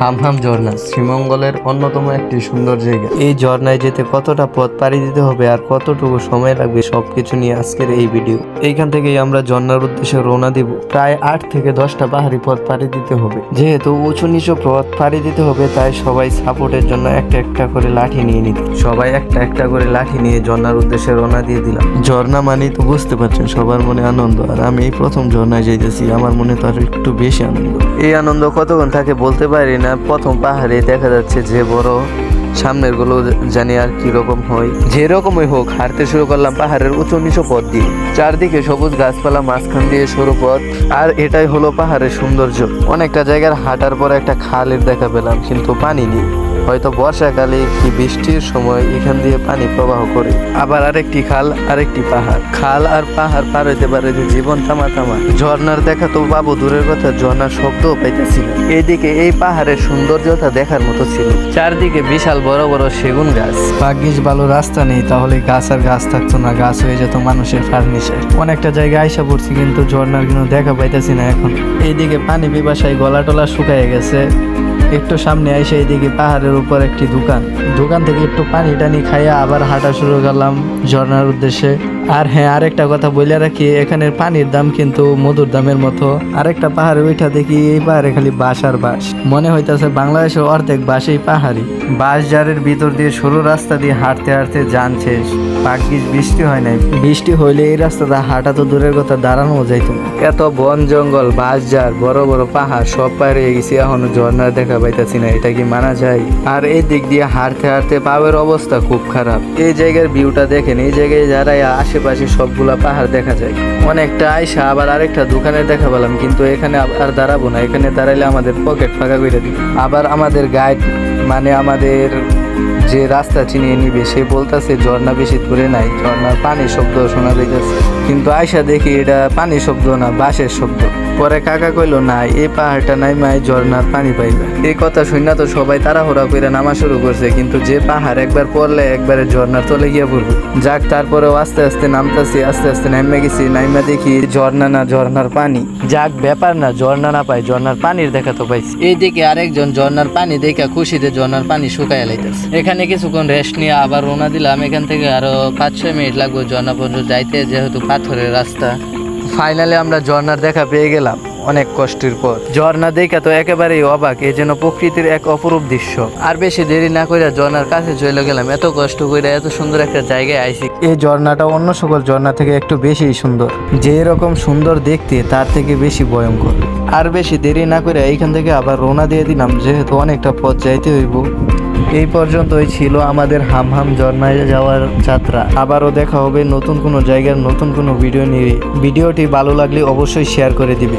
হামহাম ঝর্ণা শ্রীমঙ্গলের অন্যতম একটি সুন্দর জায়গা। এই ঝর্ণায় যেতে কতটা পথ পাড়ি দিতে হবে আর কতটুকু সময় লাগবে সবকিছু নিয়ে আজকের এই ভিডিও। এইখান থেকেই আমরা ঝর্ণার উদ্দেশ্যে রওনা দিব। প্রায় 8 থেকে 10টা পাহাড়ি পথ পাড়ি দিতে হবে। যেহেতু উঁচু নিচু পথ পাড়ি দিতে হবে তাই সবাই সাপোর্টের জন্য একটা একটা করে লাঠি নিয়ে নিত। সবাই একটা একটা করে লাঠি নিয়ে ঝর্ণার উদ্দেশ্যে রওনা দিয়ে দিলাম। ঝর্ণা মানেই তো বুঝতে পারছেন সবার মনে আনন্দ, আর আমি এই প্রথম ঝর্ণায় যাইতেছি, আমার মনে তো আর একটু বেশি আনন্দ। এই আনন্দ কতক্ষণ থাকে বলতে পারি না। প্রথম পাহাড়ে দেখা যাচ্ছে যে বড়, সামনের গুলো জানি আর কি রকম হয়। যেরকমই হোক হাঁটতে শুরু করলাম পাহাড়ের উঁচু নিচু পথ দিয়ে। চারদিকে সবুজ গাছপালা, মাঝখান দিয়ে সরু পথ, আর এটাই হলো পাহাড়ের সৌন্দর্য। অনেকটা জায়গার হাঁটার পর একটা খালের দেখা পেলাম, কিন্তু পানি নেই। হয়তো বর্ষাকালে কি বৃষ্টির সময় এখান দিয়ে পানি প্রবাহ করে। আবার আরেকটি খাল, আরেকটি পাহাড়। খাল আর পাহাড় পার হইতে পারে যে জীবন তামা তামা। ঝর্ণার দেখা তো পাবো দূরের কথা, ঝর্ণার শব্দও পাইতেছি না। এইদিকে এই পাহাড়ের সৌন্দর্যতা দেখার মতো ছিল। চারদিকে বিশাল বড় বড় সেগুন গাছ। ভাগ্যিস ভালো রাস্তা নেই, তাহলে গাছ আর গাছ থাকতো না, গাছ হয়ে যেত মানুষের ফার্নিচার। অনেকটা জায়গায় আইসা পড়ছি কিন্তু ঝর্ণার কোনো দেখা পাইতেছি না এখন। এইদিকে পানি পিপাসায় গলা টলা শুকায় গেছে। একটু সামনে এসে এইদিকে পাহাড়ের উপর একটি দোকান থেকে একটু পানি টানি খাইয়া আবার হাঁটা শুরু করলাম ঝর্ণার উদ্দেশ্যে। আর হ্যাঁ, আরেকটা কথা বলে রাখি, এখানের পানির দাম কিন্তু মধুর দামের মতো। আরেকটা পাহাড়ে উঠা দেখি এই পাহাড়ে খালি বাঁশ আর বাঁশ। মনে হইতেছে বাংলাদেশের অর্ধেক বাঁশেই পাহাড়ি। বাঁশঝাড়ের ভিতর দিয়ে সরু রাস্তা দিয়ে হাঁটতে হাঁটতে যান শেষ। ভাগ্যিস বৃষ্টি হয় নাই, বৃষ্টি হইলে এই রাস্তাটা হাঁটা তো দূরের কথা, দাঁড়ানো যাইত না। এত বন জঙ্গল, বাঁশঝাড়, বড় বড় পাহাড় সব পার হয়ে গেছি, এখনো ঝর্ণার দেখা পাইতেছি না। এটা কি মানা যায়? আর এই দিক দিয়ে হাঁটতে হাঁটতে পায়ের অবস্থা খুব খারাপ। এই জায়গার ভিউটা দেখেন, এই জায়গায় যারা আশেপাশে সবগুলা পাহাড় দেখা যায়। অনেকটা আইসা আবার আরেকটা দোকানে দেখা পেলাম, কিন্তু এখানে আর দাঁড়াবো না। এখানে দাঁড়াইলে আমাদের পকেট ফাঁকা করে দিবে। আবার আমাদের গাইড মানে আমাদের যে রাস্তা চিনিয়ে নিবে সে বলতেছে ঝর্ণা বেশি দূরে নাই, ঝর্ণার পানির শব্দ শোনা যাইতেছে। কিন্তু আয়সা দেখি এটা পানির শব্দ না, বাঁশের শব্দ। পরে কাকা কইলো না, এই পাহাড়টা নাই মাই ঝর্ণার পানি পাইবে। এই কথা শুনে তো সবাই তাড়াহুড়া করে নামা শুরু করছে, কিন্তু যে পাহাড় একবার পড়লে একবারে ঝর্ণার তলে গিয়ে পড়বে। যাক, তারপরেও আস্তে আস্তে নামতাছি, আস্তে আস্তে নামে গেছি। নাইমা দেখি ঝর্ণা না, ঝর্ণার পানি। যাক, ব্যাপার না, ঝর্ণা না পাই, ঝর্ণার পানির দেখা তো পাইছি। এইদিকে আরেকজন ঝর্ণার পানি দেখা খুশিতে ঝর্ণার পানি শুকাইয়া লাইতেছে। এখানে কিছুক্ষণ রেস্ট নিয়ে আবার রওনা দিলাম। এখান থেকে আরো 5-6 মিনিট লাগবে ঝর্ণা পর্যন্ত যাইতে, যেহেতু পাথরের রাস্তা। ফাইনালি আমরা ঝর্ণার দেখা পেয়ে গেলাম অনেক কষ্টের পর। ঝর্ণা দেখা তো একেবারেই অবাক, এই যেন প্রকৃতির এক অপরূপ দৃশ্য। আর বেশি দেরি না করে ঝর্ণার কাছে চলে গেলাম। এত কষ্ট করে এত সুন্দর একটা জায়গায় আইছি। এই ঝর্ণাটা অন্য সকল ঝর্ণা থেকে একটু বেশি সুন্দর। যে রকম সুন্দর দেখতে তার থেকে বেশি ভয়ঙ্কর। আর বেশি দেরি না করে এইখান থেকে আবার রওনা দিয়ে দিলাম, যেহেতু অনেকটা পথ যাইতে হইব। এই পর্যন্তই ছিল আমাদের হামহাম ঝর্ণায় যাওয়ার যাত্রা। আবারও দেখা হবে নতুন কোনো জায়গার নতুন কোনো ভিডিও নিয়ে। ভিডিওটি ভালো লাগলে অবশ্যই শেয়ার করে দিবে।